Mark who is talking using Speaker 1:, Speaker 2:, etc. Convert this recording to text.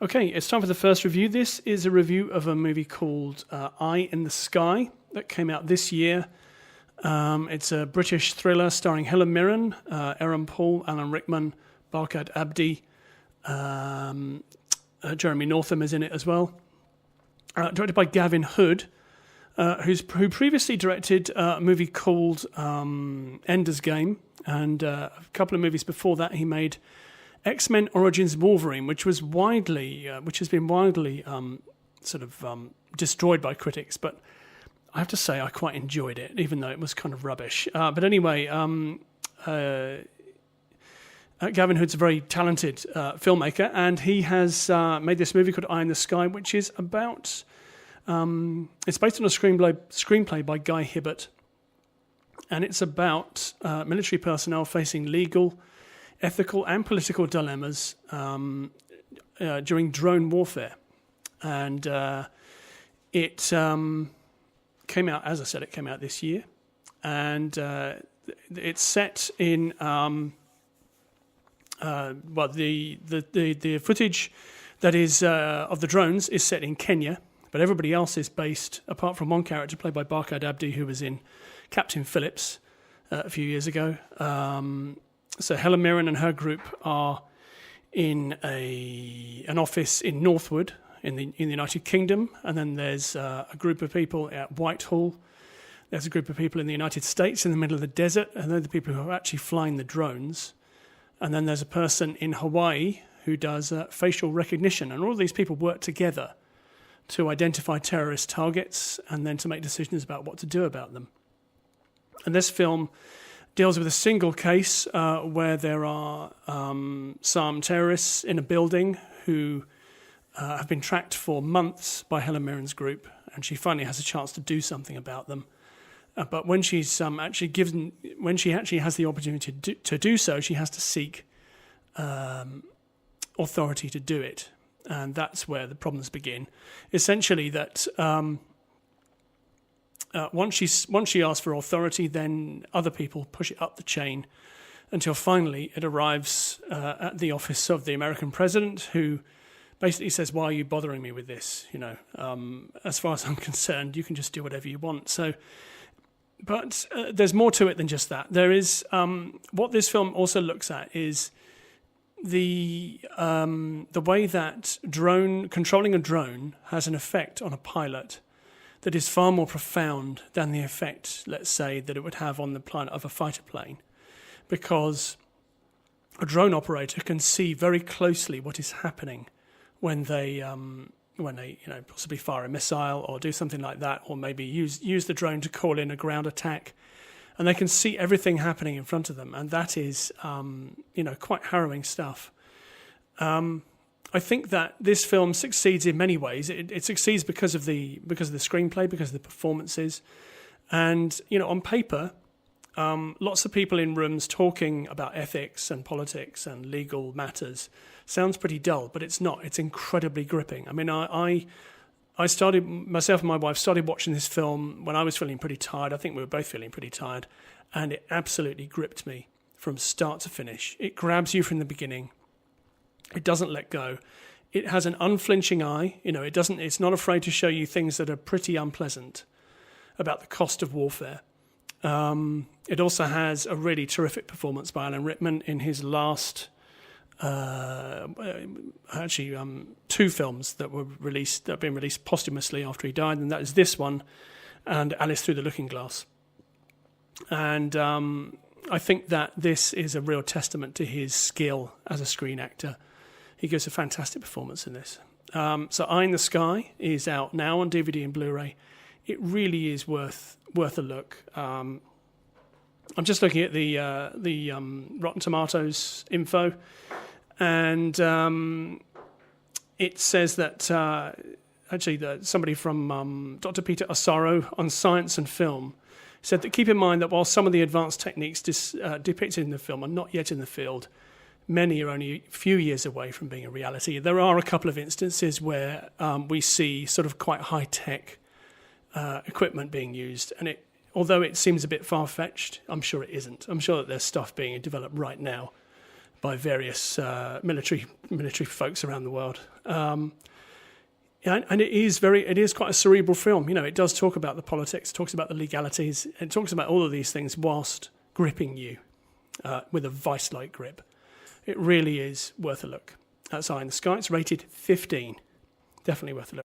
Speaker 1: Okay, it's time for the first review. This is a review of a movie called Eye in the Sky that came out this year. It's a British thriller starring Helen Mirren, Aaron Paul, Alan Rickman, Barkhad Abdi, Jeremy Northam is in it as well. Directed by Gavin Hood, who previously directed a movie called Ender's Game, and a couple of movies before that he made X-Men Origins Wolverine, which has been widely destroyed by critics, but I have to say I quite enjoyed it, even though it was kind of rubbish. But anyway, Gavin Hood's a very talented filmmaker, and he has made this movie called Eye in the Sky, which is about... it's based on a screenplay by Guy Hibbert, and it's about military personnel facing legal, ethical and political dilemmas during drone warfare. And it came out, as I said, it came out this year. And it's set in, the footage that is of the drones is set in Kenya, but everybody else is based, apart from one character played by Barkhad Abdi, who was in Captain Phillips a few years ago. So Helen Mirren and her group are in an office in Northwood in the United Kingdom, and then there's a group of people at Whitehall. There's a group of people in the United States in the middle of the desert, and they're the people who are actually flying the drones. And then there's a person in Hawaii who does facial recognition, and all of these people work together to identify terrorist targets and then to make decisions about what to do about them. And this film deals with a single case where there are some terrorists in a building who have been tracked for months by Helen Mirren's group, and she finally has a chance to do something about them. But when she's when she actually has the opportunity to do so, she has to seek authority to do it, and that's where the problems begin. Essentially, that. Once she asks for authority, then other people push it up the chain until finally it arrives at the office of the American president, who basically says, "Why are you bothering me with this? As far as I'm concerned, you can just do whatever you want." So, but there's more to it than just that. There is what this film also looks at is the way that controlling a drone has an effect on a pilot that is far more profound than the effect, let's say, that it would have on the pilot of a fighter plane, because a drone operator can see very closely what is happening when they possibly fire a missile or do something like that, or maybe use the drone to call in a ground attack, and they can see everything happening in front of them, and that is quite harrowing stuff. I think that this film succeeds in many ways. It succeeds because of the screenplay, because of the performances, and on paper, lots of people in rooms talking about ethics and politics and legal matters sounds pretty dull, but it's not. It's incredibly gripping. I mean, I started, myself and my wife started watching this film when I was feeling pretty tired. I think we were both feeling pretty tired, and it absolutely gripped me from start to finish. It grabs you from the beginning. It doesn't let go. It has an unflinching eye. It's not afraid to show you things that are pretty unpleasant about the cost of warfare. It also has a really terrific performance by Alan Rickman in his last, two films that have been released posthumously after he died, and that is this one and Alice Through the Looking Glass. And I think that this is a real testament to his skill as a screen actor. He gives a fantastic performance in this. So Eye in the Sky is out now on DVD and Blu-ray. It really is worth a look. I'm just looking at the Rotten Tomatoes info, and it says that somebody from Dr. Peter Osaro on Science and Film said that keep in mind that while some of the advanced techniques depicted in the film are not yet in the field, many are only a few years away from being a reality. There are a couple of instances where we see sort of quite high-tech equipment being used, and although it seems a bit far-fetched, I'm sure it isn't. I'm sure that there's stuff being developed right now by various military folks around the world. And it is quite a cerebral film. You know, it does talk about the politics, talks about the legalities, it talks about all of these things whilst gripping you with a vice-like grip. It really is worth a look. That's Eye in the Sky. It's rated 15. Definitely worth a look.